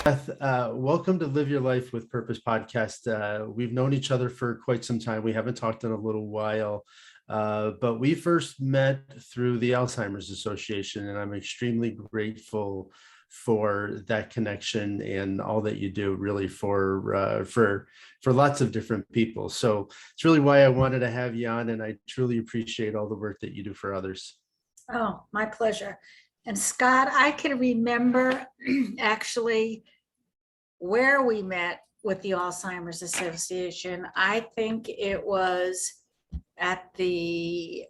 Beth, welcome to Live Your Life with Purpose podcast. We've known each other for quite some time. We haven't talked in a little while, but we first met through the Alzheimer's Association, and I'm extremely grateful for that connection and all that you do, really for lots of different people. So it's really why I wanted to have you on, and I truly appreciate all the work that you do for others. Oh, my pleasure. And Scott, I can remember actually where we met with the Alzheimer's Association. I think it was at the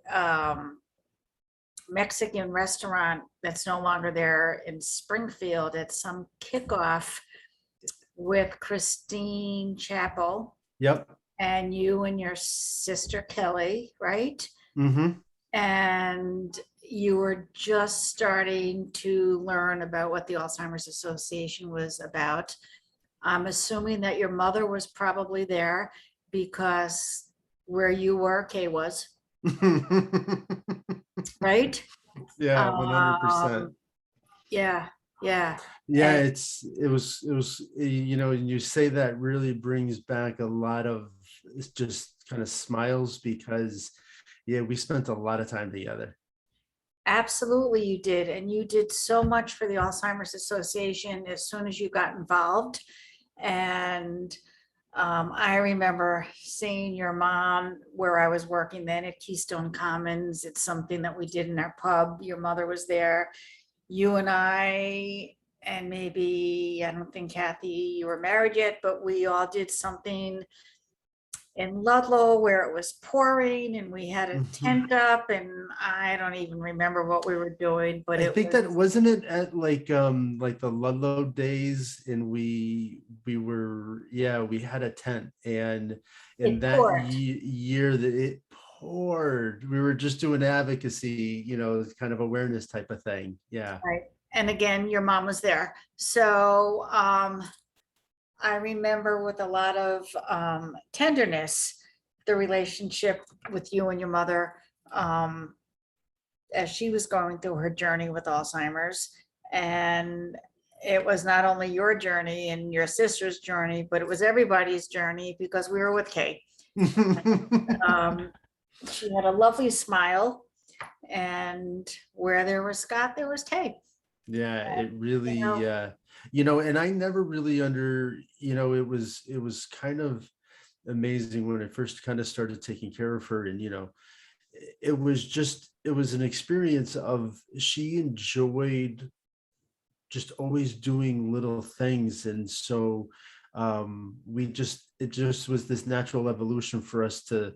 Mexican restaurant that's no longer there in Springfield at some kickoff with Christine Chappell. Yep. And you and your sister Kelly, right? Mm-hmm. And you were just starting to learn about what the Alzheimer's Association was about. I'm assuming that your mother was probably there because where you were, Kay was, right? Yeah, 100%. Yeah, yeah. Yeah, And it was, and you say that really brings back a lot of just kind of smiles because, yeah, we spent a lot of time together. absolutely you did. And you did so much for the Alzheimer's Association as soon as you got involved. And I remember seeing your mom where I was working then at Keystone Commons. It's something that we did in our pub. Your mother was there. You and I, and maybe, I don't think Kathy, you were married yet, but we all did something in Ludlow where it was pouring and we had a tent up, and I don't even remember what we were doing, but I it think was, that wasn't it at like the Ludlow days, and we were, yeah, we had a tent, and in it that poured. year that it poured, we were just doing advocacy, kind of awareness type of thing. Yeah. Right. And again, your mom was there. So I remember with a lot of tenderness, the relationship with you and your mother as she was going through her journey with Alzheimer's. And it was not only your journey and your sister's journey, but it was everybody's journey because we were with Kay. She had a lovely smile, and where there was Scott, there was Kay. Yeah, it really, You know, and I never really it was kind of amazing when I first kind of started taking care of her, and it was an experience of, she enjoyed just always doing little things, and so it just was this natural evolution for us to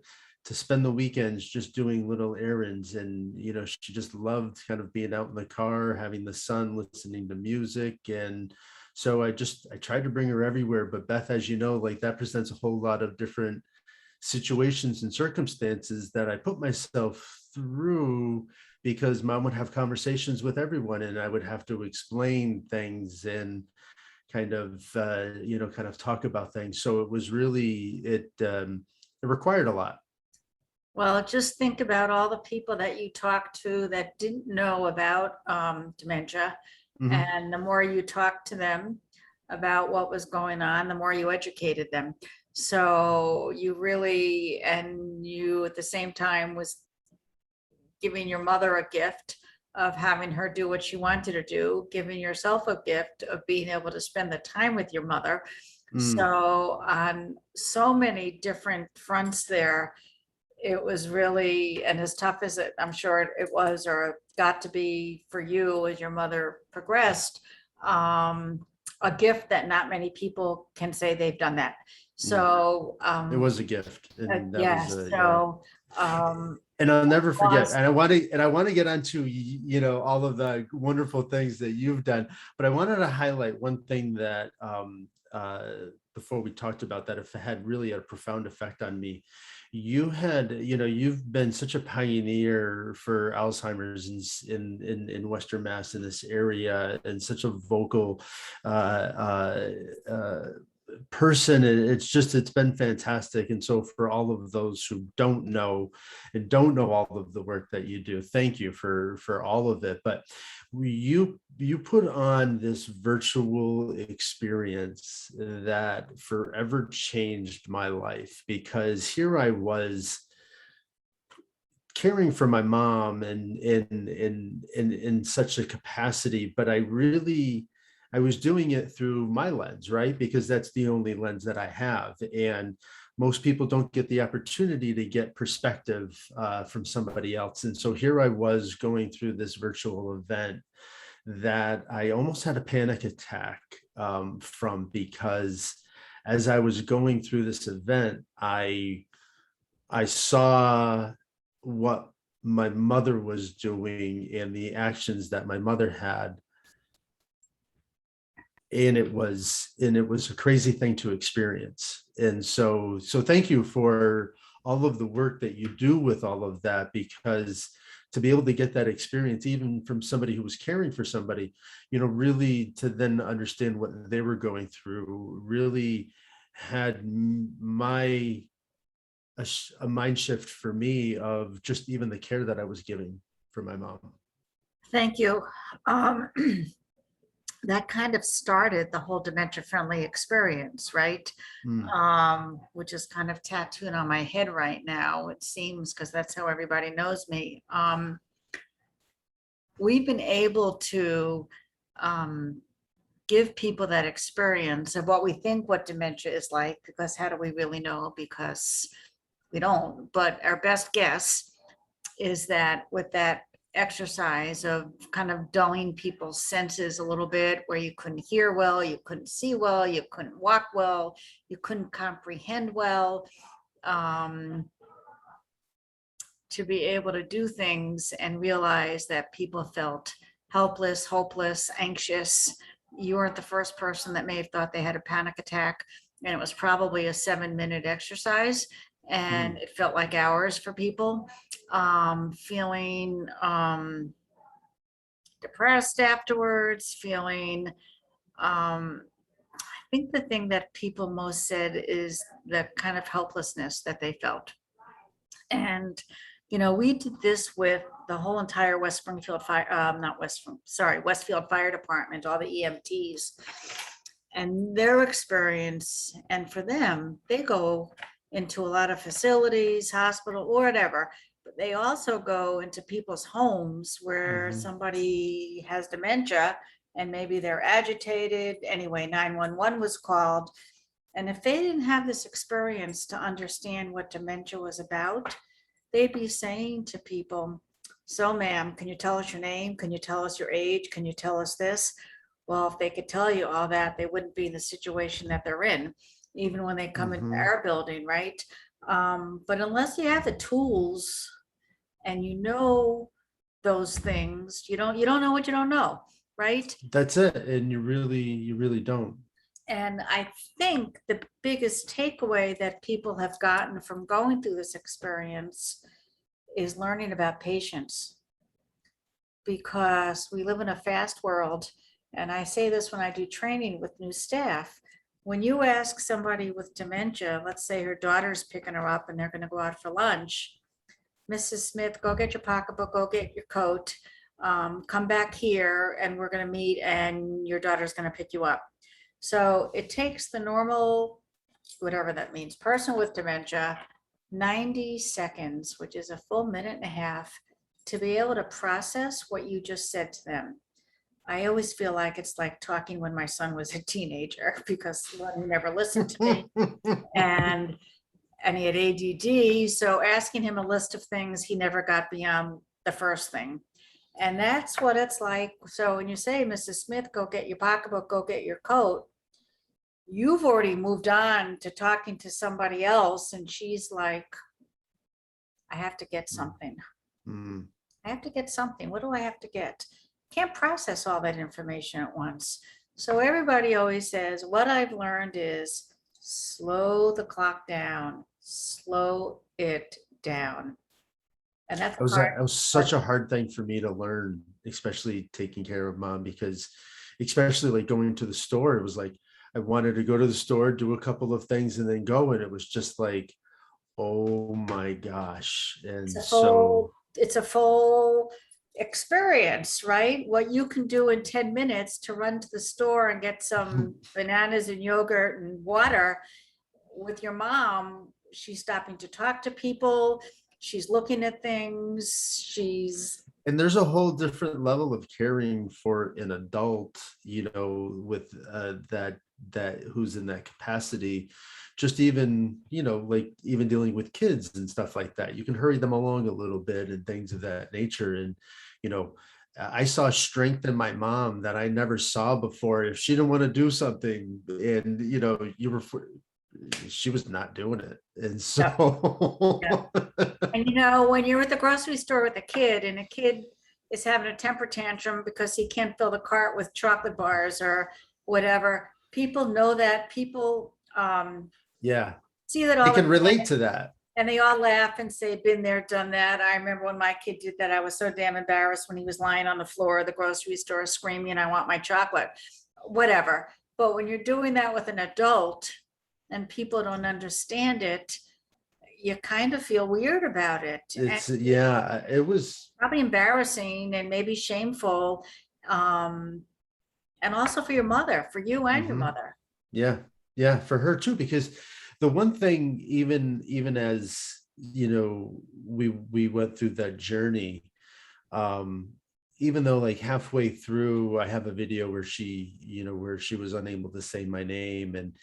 spend the weekends just doing little errands. And she just loved kind of being out in the car, having the sun, listening to music. And so I tried to bring her everywhere. But Beth, as you know, like, that presents a whole lot of different situations and circumstances that I put myself through, because mom would have conversations with everyone and I would have to explain things and kind of talk about things. So it was really, it required a lot. well, just think about all the people that you talked to that didn't know about dementia. Mhm. And the more you talked to them about what was going on, the more you educated them. So you really, and you at the same time was giving your mother a gift of having her do what she wanted to do, giving yourself a gift of being able to spend the time with your mother. So on so many different fronts there, it was really, and as tough as I'm sure it was or got to be for you as your mother progressed, a gift that not many people can say they've done that. So It was a gift, and that yes, was so and I'll never forget. was And I want to get onto all of the wonderful things that you've done, but I wanted to highlight one thing that before we talked about that, if it had really a profound effect on me. You've been such a pioneer for Alzheimer's in Western Mass, in this area, and such a vocal person. It's been fantastic. And so for all of those who don't know and don't know all of the work that you do, thank you for all of it. But you put on this virtual experience that forever changed my life, because here I was caring for my mom and in such a capacity, but I was doing it through my lens, right? Because that's the only lens that I have. And most people don't get the opportunity to get perspective from somebody else. And so here I was going through this virtual event that I almost had a panic attack from, because as I was going through this event, I saw what my mother was doing and the actions that my mother had. And it was a crazy thing to experience. And so thank you for all of the work that you do with all of that, because to be able to get that experience, even from somebody who was caring for somebody, really to then understand what they were going through, really had a mind shift for me of just even the care that I was giving for my mom. Thank you. That kind of started the whole dementia-friendly experience, right? Which is kind of tattooed on my head right now, it seems, because that's how everybody knows me. We've been able to give people that experience of what we think what dementia is like, because how do we really know? Because we don't. But our best guess is that with that exercise of kind of dulling people's senses a little bit, where you couldn't hear well, you couldn't see well, you couldn't walk well, you couldn't comprehend well, to be able to do things and realize that people felt helpless, hopeless, anxious. You weren't the first person that may have thought they had a panic attack, and it was probably a 7-minute exercise, and it felt like hours for people. Feeling depressed afterwards, feeling, I think the thing that people most said is the kind of helplessness that they felt. And, we did this with the whole entire West Springfield Fire, Westfield Fire Department, all the EMTs and their experience. And for them, they go into a lot of facilities, hospital, or whatever, but they also go into people's homes where somebody has dementia and maybe they're agitated. Anyway, 911 was called. And if they didn't have this experience to understand what dementia was about, they'd be saying to people, so ma'am, can you tell us your name? Can you tell us your age? Can you tell us this? Well, if they could tell you all that, they wouldn't be in the situation that they're in, even when they come into our building, right? But unless you have the tools and those things, you don't know what you don't know, right? That's it. And you really don't. And I think the biggest takeaway that people have gotten from going through this experience is learning about patience, because we live in a fast world. And I say this when I do training with new staff. When you ask somebody with dementia, let's say her daughter's picking her up and they're going to go out for lunch, Mrs. Smith, go get your pocketbook, go get your coat, come back here and we're going to meet and your daughter's going to pick you up. So it takes the normal, whatever that means, person with dementia, 90 seconds, which is a full minute and a half, to be able to process what you just said to them. I always feel like it's like talking when my son was a teenager, because he never listened to me. and he had ADD, so asking him a list of things, he never got beyond the first thing. And that's what it's like. So when you say, Mrs. Smith, go get your pocketbook, go get your coat, you've already moved on to talking to somebody else. And she's like, I have to get something. I have to get something. What do I have to get? Can't process all that information at once. So everybody always says, what I've learned is slow the clock down, slow it down. And that's That was such a hard thing for me to learn, especially taking care of mom, because especially like going to the store, it was like, I wanted to go to the store, do a couple of things and then go. And it was just like, oh my gosh. It's And a so, full experience, right? What you can do in 10 minutes to run to the store and get some bananas and yogurt and water. With your mom, she's stopping to talk to people. She's looking at things. She's and there's a whole different level of caring for an adult, with that who's in that capacity. Just even, like even dealing with kids and stuff like that. You can hurry them along a little bit and things of that nature. And, I saw strength in my mom that I never saw before. If she didn't want to do something and, she was not doing it. And so, yeah. And when you're at the grocery store with a kid and a kid is having a temper tantrum because he can't fill the cart with chocolate bars or whatever, people know that. People yeah, see that they all the can relate time, to that. and they all laugh and say, been there, done that. I remember when my kid did that, I was so damn embarrassed when he was lying on the floor of the grocery store screaming, I want my chocolate, whatever. But when you're doing that with an adult and people don't understand it, you kind of feel weird about it. It's And yeah, it was probably embarrassing and maybe shameful. And also for your mother, for you and your mother. yeah, yeah, for her too, because the one thing, even as we went through that journey, even though like halfway through I have a video where she was unable to say my name, and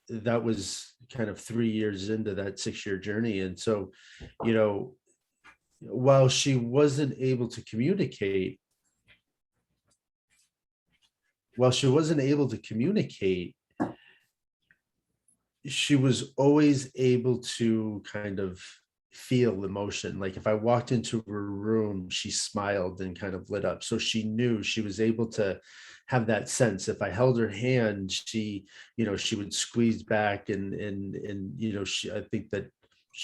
that was kind of 3 years into that 6-year journey. And so while she wasn't able to communicate, she was always able to kind of feel emotion. Like if I walked into her room, she smiled and kind of lit up. So she knew, she was able to have that sense. If I held her hand, she would squeeze back, and I think that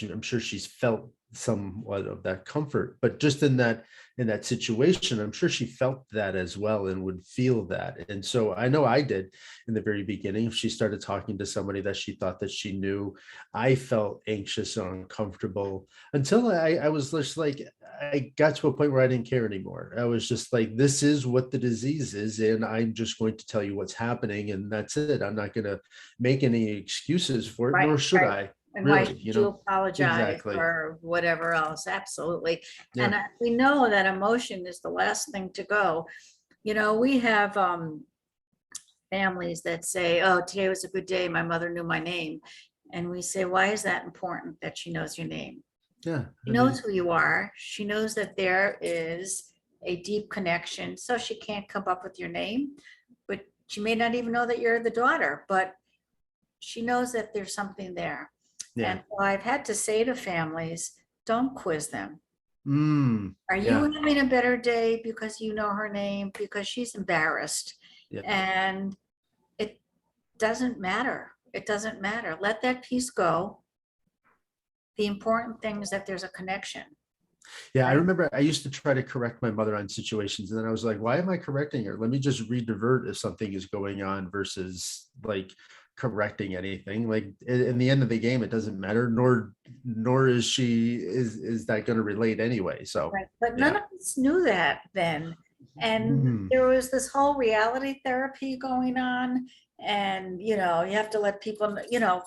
I'm sure she's felt somewhat of that comfort. But just in that situation, I'm sure she felt that as well and would feel that. And so I know I did in the very beginning. If she started talking to somebody that she thought that she knew, I felt anxious and uncomfortable until I was just like, I got to a point where I didn't care anymore. I was just like, this is what the disease is, and I'm just going to tell you what's happening, and that's it. I'm not going to make any excuses for it, Right, nor should right. I. And why Really, should you apologize exactly. or whatever else? Absolutely. Yeah. And we know that emotion is the last thing to go. We have families that say, oh, today was a good day. My mother knew my name. And we say, why is that important that she knows your name? Yeah. She knows who you are. She knows that there is a deep connection. So she can't come up with your name, but she may not even know that you're the daughter, but she knows that there's something there. Yeah. And so I've had to say to families, don't quiz them. Are yeah. you having a better day because you know her name? Because she's embarrassed. Yeah. And it doesn't matter. It doesn't matter. Let that piece go. The important thing is that there's a connection. Yeah, I Right? remember I used to try to correct my mother on situations, and then I was like, why am I correcting her? Let me just redivert if something is going on versus like correcting anything. Like in the end of the game, it doesn't matter, nor is that going to relate anyway. So Right. But none of us knew that then. And there was this whole reality therapy going on. And, you have to let people,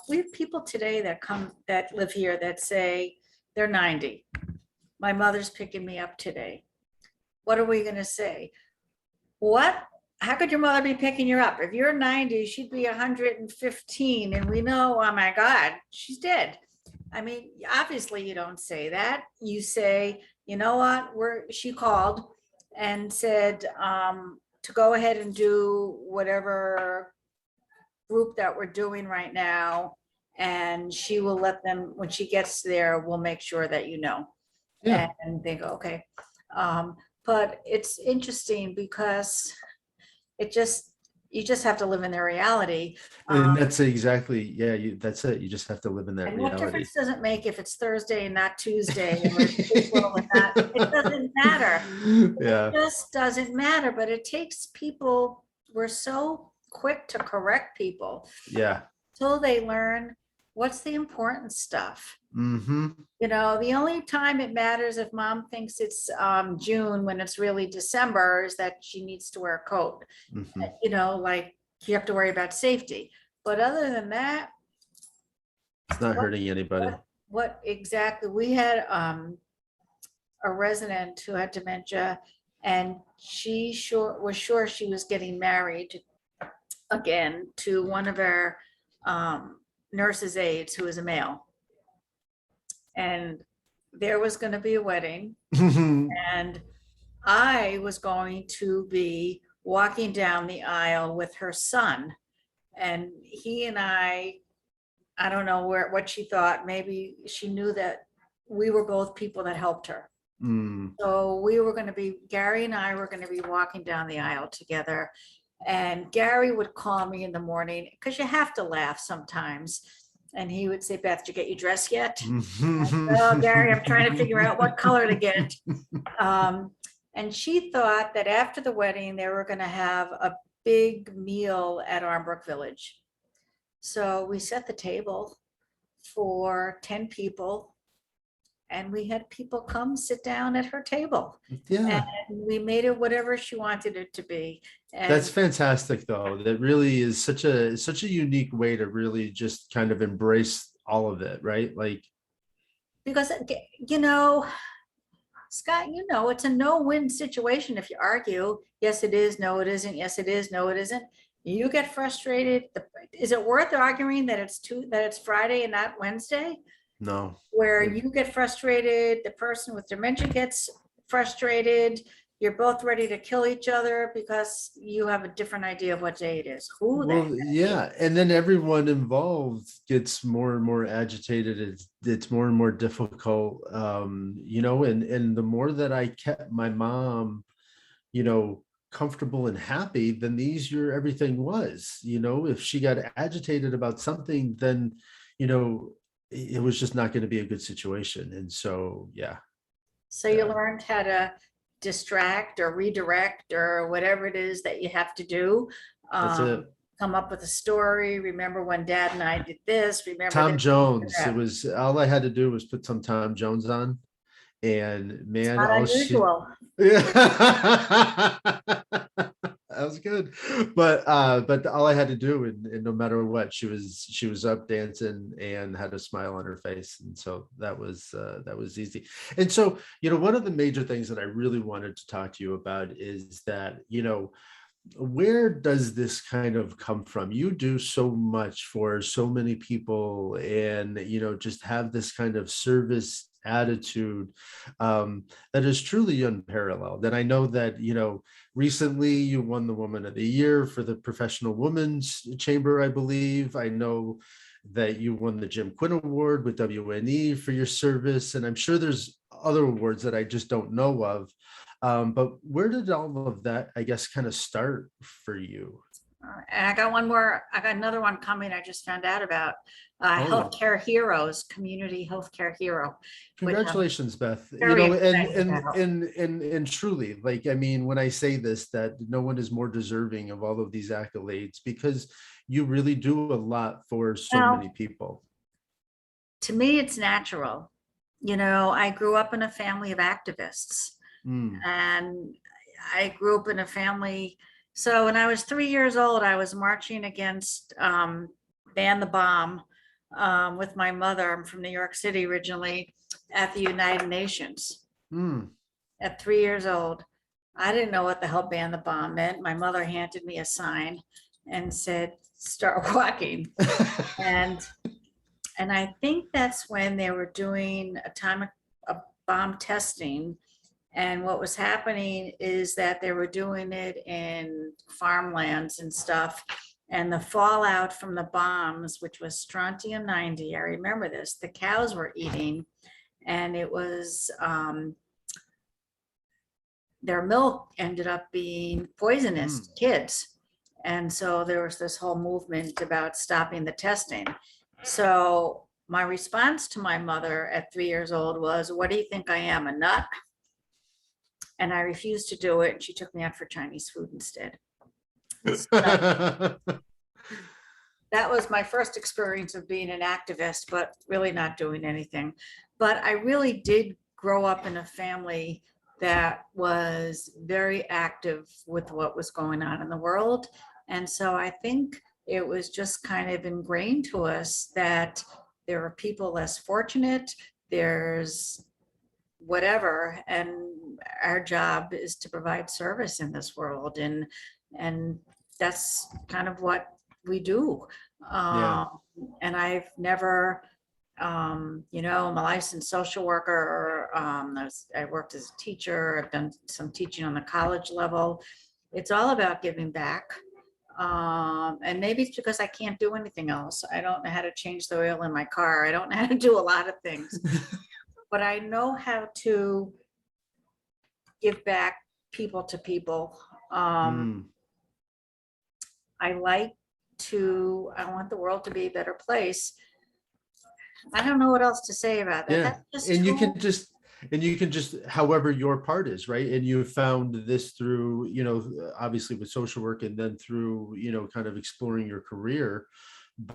we have people today that live here that say they're 90. My mother's picking me up today. What are we going to say? What? How could your mother be picking you up? If you're 90, she'd be 115. And we know, oh my God, she's dead. I mean, obviously you don't say that. You say, you know what, she called and said to go ahead and do whatever group that we're doing right now. And she will let them, when she gets there, we'll make sure that you know. Yeah. And they go, okay. But it's interesting because you just have to live in their reality. And that's exactly, that's it. You just have to live in that And what reality. difference does it make if it's Thursday and not Tuesday? It doesn't matter. Yeah. It just doesn't matter, but it takes people, we're so quick to correct people Yeah. till they learn what's the important stuff. Mm-hmm. You know, the only time it matters if mom thinks it's June when it's really December is that she needs to wear a coat. Mm-hmm. You know, like you have to worry about safety. But other than that, It's not what, hurting anybody. what exactly? We had a resident who had dementia, and she was sure she was getting married again to one of our nurses' aides who is a male. And there was going to be a wedding, and I was going to be walking down the aisle with her son. And he and I don't know what she thought. Maybe she knew that we were both people that helped her. Mm. So Gary and I were going to be walking down the aisle together. And Gary would call me in the morning because you have to laugh sometimes. And he would say, Beth, did you get your dress yet? Oh, Gary, I'm trying to figure out what color to get. And she thought that after the wedding, they were going to have a big meal at Armbrook Village. So we set the table for 10 people, and we had people come sit down at her table. Yeah. And we made it whatever she wanted it to be. And That's fantastic, though. That really is such a unique way to really just kind of embrace all of it, right? Like, because, you know, Scott, you know, it's a no-win situation if you argue. Yes, it is. No, it isn't. Yes, it is. No, it isn't. You get frustrated. Is it worth arguing that it's Friday and not Wednesday? no. Where you get frustrated, the person with dementia gets frustrated, you're both ready to kill each other because you have a different idea of what day it is. Well, yeah, and then everyone involved gets more and more agitated. It's more and more difficult, you know, and the more that I kept my mom, you know, comfortable and happy, then the easier everything was. You know, if she got agitated about something, then, you know, it was just not going to be a good situation. And so, yeah. So you learned how to distract or redirect or whatever it is that you have to do. That's it. Come up with a story. Remember when Dad and I did this? Remember Tom Jones. that. It was all I had to do was put some Tom Jones on, and man, Not unusual. Yeah. That was good. But all I had to do, and no matter what, she was up dancing and had a smile on her face. And so that was easy. And so, you know, one of the major things that I really wanted to talk to you about is that, you know, where does this kind of come from? You do so much for so many people, and, you know, just have this kind of service attitude that is truly unparalleled. And I know that, you know, recently you won the Woman of the Year for the Professional Women's Chamber, I believe. I know that you won the Jim Quinn Award with WNE for your service, and I'm sure there's other awards that I just don't know of. But where did all of that, I guess, kind of start for you? And I got one more. I got another one coming. I just found out about Healthcare Heroes, Community Healthcare Hero. Congratulations, Beth. You know, and truly, like, I mean, when I say this, that no one is more deserving of all of these accolades, because you really do a lot for so many people. To me, it's natural. You know, I grew up in a family of activists. And I grew up in a family. So when I was 3 years old, I was marching against Ban the Bomb with my mother. I'm from New York City originally, at the United Nations. At 3 years old, I didn't know what the hell Ban the Bomb meant. My mother handed me a sign and said, start walking. and I think that's when they were doing atomic bomb testing. And what was happening is that they were doing it in farmlands and stuff. And the fallout from the bombs, which was strontium 90, I remember this, the cows were eating, and it was, their milk ended up being poisonous to kids. And so there was this whole movement about stopping the testing. So my response to my mother at 3 years old was, what do you think I am, a nut? And I refused to do it. And she took me out for Chinese food instead. That was my first experience of being an activist, but really not doing anything. But I really did grow up in a family that was very active with what was going on in the world. And so I think it was just kind of ingrained to us that there are people less fortunate, there's whatever, and our job is to provide service in this world. And that's kind of what we do. Yeah. Um, and I've never, I'm a licensed social worker. I worked as a teacher. I've done some teaching on the college level. It's all about giving back. And maybe it's because I can't do anything else. I don't know how to change the oil in my car. I don't know how to do a lot of things, but I know how to give back people to people. Mm. I want the world to be a better place. I don't know what else to say about that. Yeah. That's just And you who, can just, however your part is, right? And you found this through, obviously with social work, and then through, kind of exploring your career.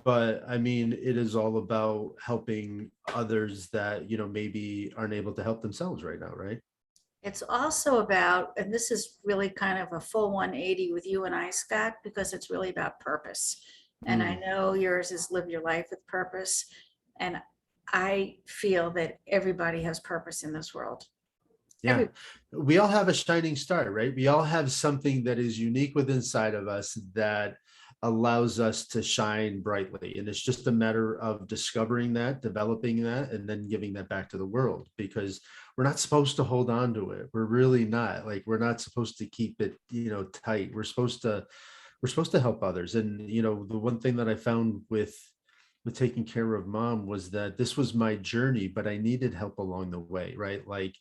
But I mean, it is all about helping others that, maybe aren't able to help themselves right now, right? it's also about, and this is really kind of a full 180 with you and I, Scott, because it's really about purpose. And I Mm. know yours is live your life with purpose. And I feel that everybody has purpose in this world. Yeah. Every, We all have a shining star, right? We all have something that is unique within inside of us that allows us to shine brightly. And it's just a matter of discovering that, developing that, and then giving that back to the world, because we're not supposed to hold on to it. We're really not. Like, we're not supposed to keep it, tight. We're supposed to help others. And, the one thing that I found with taking care of mom was that this was my journey, but I needed help along the way, right? Like,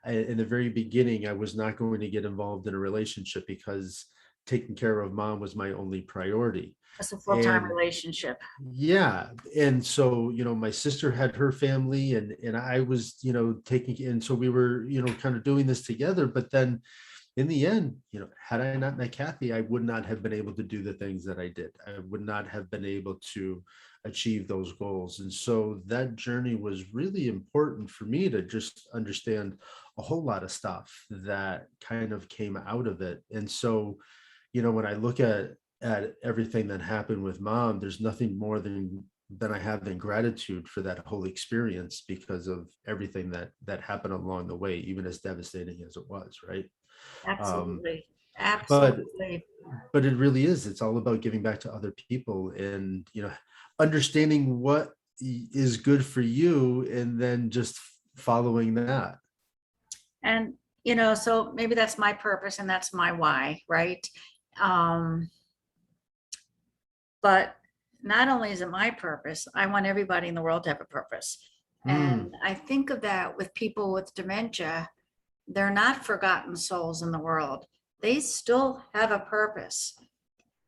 in the very beginning, I was not going to get involved in a relationship because taking care of mom was my only priority. it's a full-time And relationship. yeah, and so, my sister had her family, and I was, taking, and so we were, kind of doing this together. But then in the end, had I not met Kathy, I would not have been able to do the things that I did. I would not have been able to achieve those goals. And so that journey was really important for me to just understand a whole lot of stuff that kind of came out of it. And so, when I look at everything that happened with mom, there's nothing more than I have than gratitude for that whole experience, because of everything that happened along the way, even as devastating as it was, right? Um, Absolutely. but Absolutely. but it really is. It's all about giving back to other people, and understanding what is good for you, and then just following that. And, so maybe that's my purpose and that's my why, right? Um, but not only is it my purpose, I want everybody in the world to have a purpose. Mm, And I think of that with people with dementia. They're not forgotten souls in the world. They still have a purpose.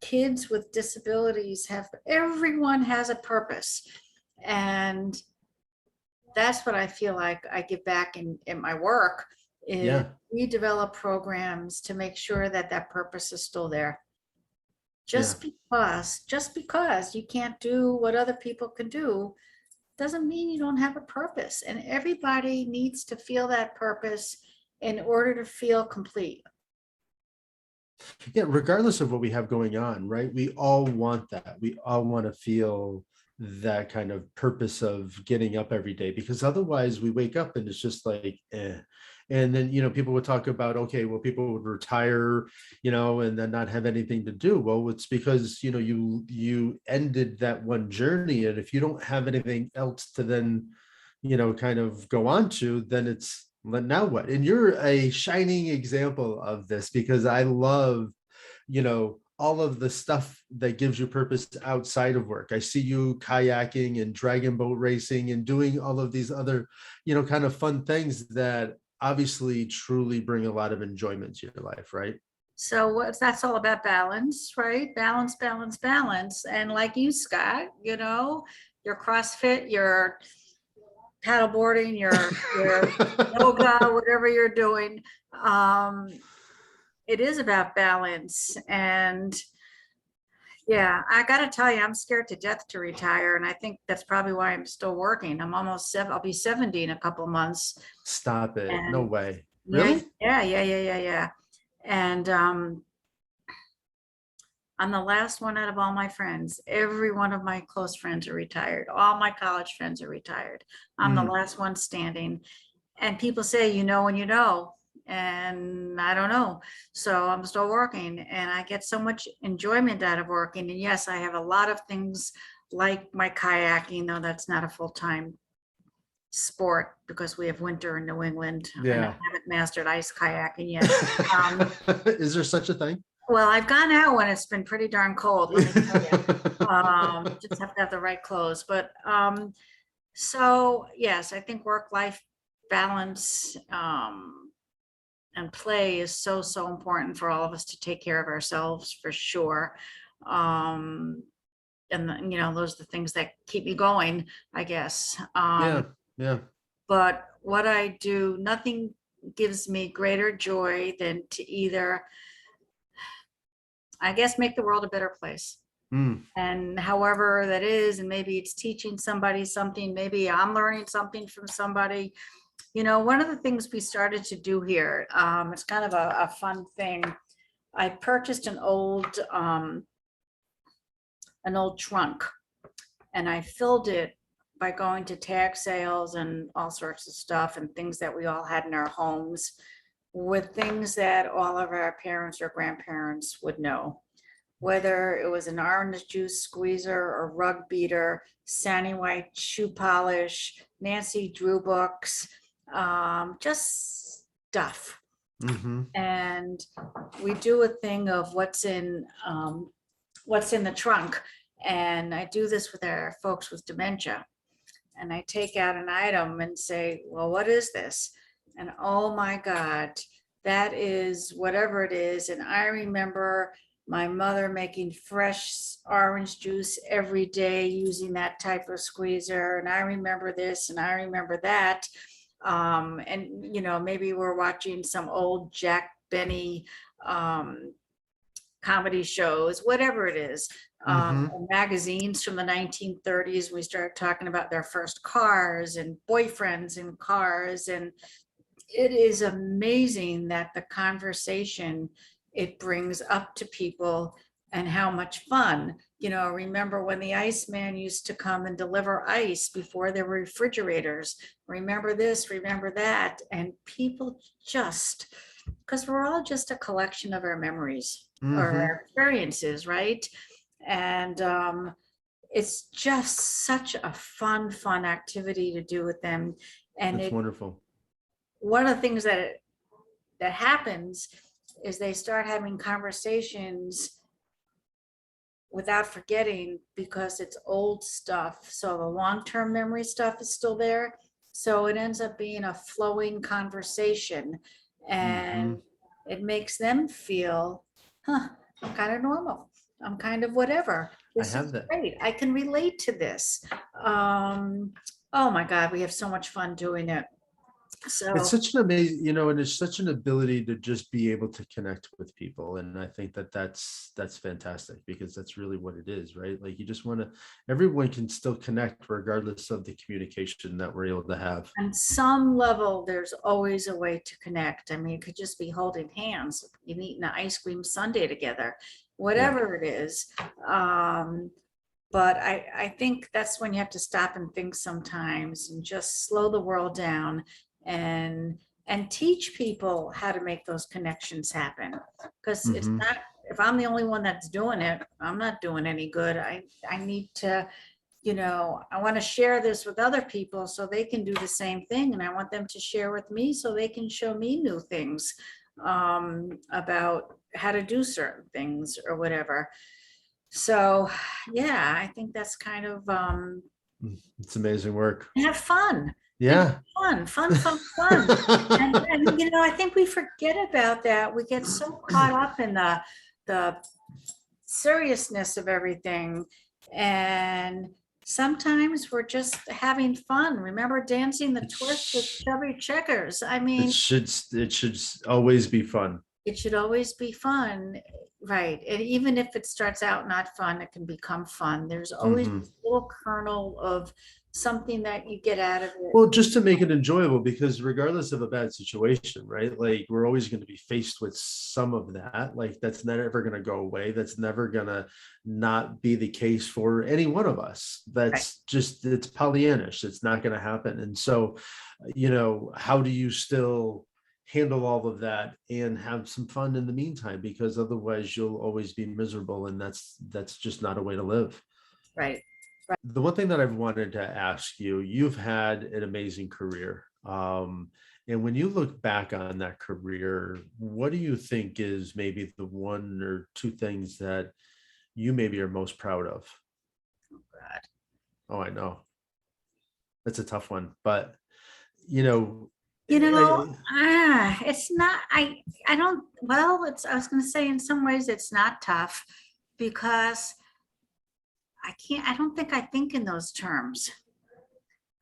Kids with disabilities everyone has a purpose. And that's what I feel like I give back in my work is yeah, we develop programs to make sure that that purpose is still there. yeah. Just because you can't do what other people can do doesn't mean you don't have a purpose. And everybody needs to feel that purpose in order to feel complete. Yeah, regardless of what we have going on, right? We all want that. We all want to feel that kind of purpose of getting up every day, because otherwise we wake up and it's just like, eh. And then, people would talk about, okay, well, people would retire, and then not have anything to do. Well, it's because, you ended that one journey. And if you don't have anything else to then, kind of go on to, then it's, now what? And you're a shining example of this, because I love, all of the stuff that gives you purpose outside of work. I see you kayaking and dragon boat racing and doing all of these other, kind of fun things that obviously truly bring a lot of enjoyment to your life, right? So that's all about balance, right? Balance, balance, balance. And like you, Scott, your CrossFit, your paddleboarding, your yoga, whatever you're doing. It is about balance. And Yeah, I gotta tell you, I'm scared to death to retire, and I think that's probably why I'm still working. I'm almost I'll be 70 in a couple months. Stop it. No And way. yeah, Really? yeah. And I'm the last one out of all my friends. Every one of my close friends are retired. All my college friends are retired. I'm the Mm, last one standing. And people say, you know, when you know, and I don't know. So I'm still working and I get so much enjoyment out of working. And yes, I have a lot of things like my kayaking, though that's not a full-time sport because we have winter in New England and I yeah. haven't mastered ice kayaking yet. Um, Is there such a thing? well, I've gone out when it's been pretty darn cold, let me tell you. Just have to have the right clothes, but so yes, I think work-life balance and play is so important for all of us to take care of ourselves for sure. Um, and you know, those are the things that keep me going, I guess. Yeah, yeah. But what I do, nothing gives me greater joy than to either, I guess, make the world a better place. Mm, And however that is, and maybe it's teaching somebody something, maybe I'm learning something from somebody. You know, one of the things we started to do here, it's kind of a fun thing. I purchased an old trunk and I filled it by going to tag sales and all sorts of stuff and things that we all had in our homes with things that all of our parents or grandparents would know, whether it was an orange juice squeezer or rug beater, Sandy White shoe polish, Nancy Drew books, just stuff. hmm. And we do a thing of what's in the trunk. And I do this with our folks with dementia. And I take out an item and say, well, what is this? And oh my God, that is whatever it is. And I remember my mother making fresh orange juice every day using that type of squeezer. And I remember this and I remember that. And, you know, maybe we're watching some old Jack Benny comedy shows, whatever it is, Hmm. magazines from the 1930s. We started talking about their first cars and boyfriends in cars. And it is amazing that the conversation it brings up to people and how much fun. You know, remember when the Iceman used to come and deliver ice before there were refrigerators? Remember this, remember that. And people just, because we're all just a collection of our memories or Hmm. our experiences, right? And it's just such a fun activity to do with them. And That's wonderful. one of the things that happens is they start having conversations without forgetting because it's old stuff. So the long-term memory stuff is still there. So it ends up being a flowing conversation Hmm. and it makes them feel, huh, I'm kind of normal. I'm kind of whatever. I This have is that. great. I can relate to this. Oh my God, we have so much fun doing it. It's So, such an amazing, and it's such an ability to just be able to connect with people. And I think that that's fantastic because that's really what it is, right? Like you just want to, everyone can still connect regardless of the communication that we're able to have. on some level, there's always a way to connect. I mean, it could just be holding hands, you eating an ice cream sundae together, Yeah. whatever it is. Um, but I think that's when you have to stop and think sometimes and just slow the world down and and teach people how to make those connections happen. Because it's Hmm. not, if I'm the only one that's doing it, I'm not doing any good. I need to, you know, I want to share this with other people so they can do the same thing. And I want them to share with me so they can show me new things about how to do certain things or whatever. So, yeah, I think that's kind of It's amazing work. have fun. Think Yeah. fun. And you know, I think we forget about that. We get so caught up in the seriousness of everything. And sometimes we're just having fun. Remember dancing the It, twist with sh- Chubby Checkers? I it mean, should, always be fun. it should always be fun. Right. And even if it starts out not fun, it can become fun. There's always Mhm. this little kernel of something that you get out of it. Well, just to make it enjoyable, because regardless of a bad situation, right? Like we're always going to be faced with some of that. Like that's never going to go away. That's never going to not be the case for any one of us. Right. That's just, it's Pollyannish. It's not going to happen. And so, you know, how do you still handle all of that and have some fun in the meantime? Because otherwise you'll always be miserable. And that's just not a way to live. Right. The one thing that I've wanted to ask you, you've had an amazing career. And when you look back on that career, what do you think is maybe the one or two things that you maybe are most proud of? God. Oh, I know. That's a tough one, but you know, You know, I, it's not, I don't, well, it's, I was gonna say in some ways it's not tough because I don't think I think in those terms.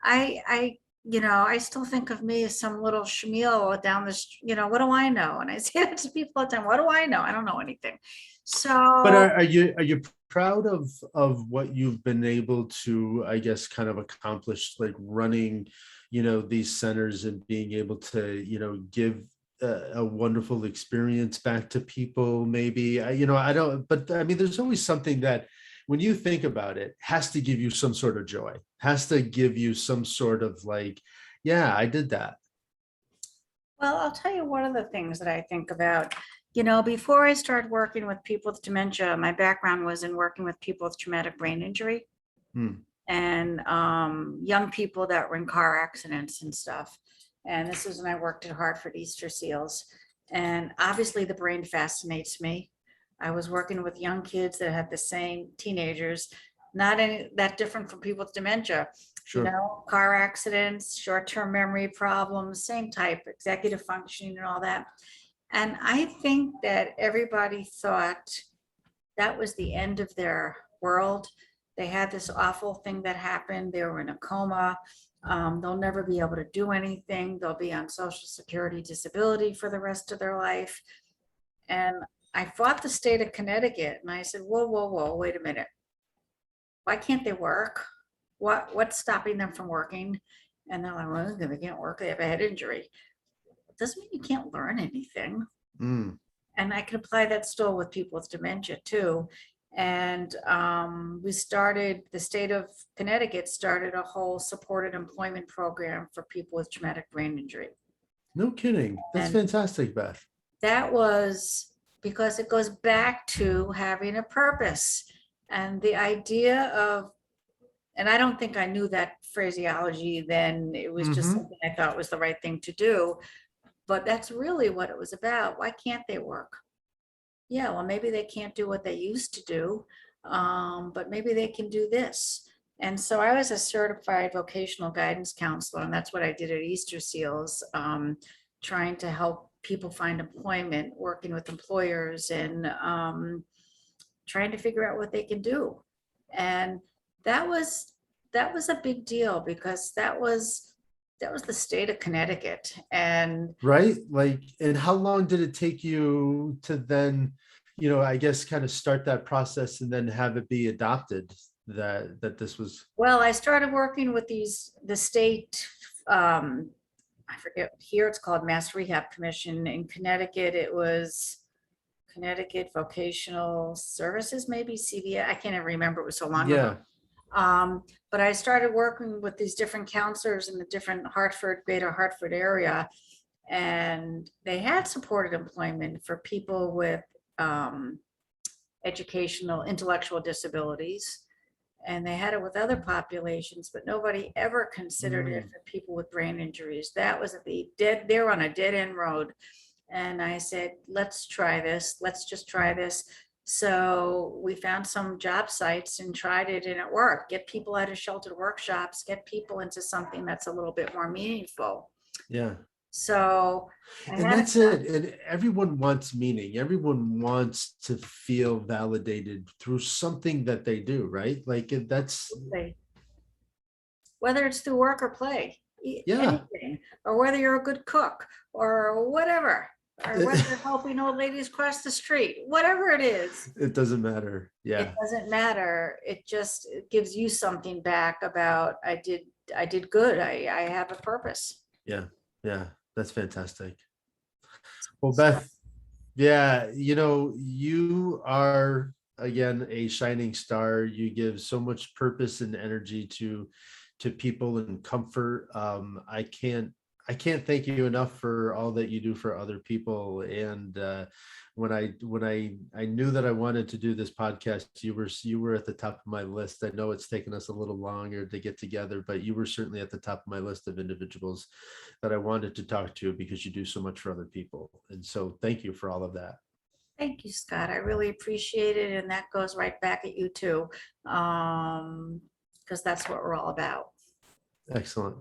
I still think of me as some little schmeal down this, what do I know? And I say that to people all the time, what do I know? I don't know anything. but So, are you proud of what you've been able to, I guess, kind of accomplish, like running, you know, these centers and being able to, you know, give a wonderful experience back to people? Maybe you know, I don't, but I mean, there's always something that when you think about it has to give you some sort of joy, has to give you some sort of like, yeah, I did that. well, I'll tell you one of the things that I think about. Before I started working with people with dementia, my background was in working with people with traumatic brain injury Hmm. and young people that were in car accidents and stuff. And this is when I worked at Hartford Easter Seals. And obviously, the brain fascinates me. I was working with young kids that had the same teenagers, not any that different from people with dementia. Sure. Car accidents, short-term memory problems, same type, executive functioning and all that. And I think that everybody thought that was the end of their world. They had this awful thing that happened. They were in a coma. They'll never be able to do anything. They'll be on Social Security disability for the rest of their life. And I fought the state of Connecticut and I said, whoa, whoa, whoa, wait a minute. Why can't they work? What's stopping them from working? And they're like, well, they can't work. They have a head injury. It doesn't mean you can't learn anything. Mm. And I can apply that still with people with dementia too. And the state of Connecticut started a whole supported employment program for people with traumatic brain injury. No kidding. That's And fantastic, Beth. that was because it goes back to having a purpose and the idea of, and I don't think I knew that phraseology then. It was just Hmm. something I thought was the right thing to do. But that's really what it was about. Why can't they work? Yeah, well, maybe they can't do what they used to do, but maybe they can do this. And so I was a certified vocational guidance counselor, and that's what I did at Easter Seals, trying to help people find employment, working with employers, and trying to figure out what they can do. And that was that was a big deal because that was the state of Connecticut, and Right? Like, and how long did it take you to then, you know, I guess kind of start that process and then have it be adopted that this was. well, I started working with the state, I forget, here it's called Mass Rehab Commission. In Connecticut, it was Connecticut Vocational Services, maybe CVS. I can't even remember. It was so long ago. Yeah. But I started working with these different counselors in the different Greater Hartford area, and they had supported employment for people with um, educational, intellectual disabilities. And they had it with other populations, but nobody ever considered it Mm. for people with brain injuries. That was at the dead, they're on a dead end road. And I said, let's try this. Let's just try this. So we found some job sites and tried it and it worked. Get people out of sheltered workshops, get people into something that's a little bit more meaningful. Yeah. So I And had a that's it. And everyone wants meaning. Everyone wants to feel validated through something that they do, right? Like that's, say, whether it's through work or play, yeah. anything, or whether you're a good cook or whatever. or whether you're helping old ladies cross the street, whatever it is, It doesn't matter. it Yeah. doesn't matter. It just gives you something back about, I did good. I have a purpose. Yeah. Yeah. That's fantastic. Well, Beth, yeah, you are again a shining star. You give so much purpose and energy to people and comfort. I can't thank you enough for all that you do for other people. And when I knew that I wanted to do this podcast, you were at the top of my list. I know it's taken us a little longer to get together, but you were certainly at the top of my list of individuals that I wanted to talk to because you do so much for other people. And so thank you for all of that. Thank you, Scott. I really appreciate it. And that goes right back at you too. Because that's what we're all about. Excellent.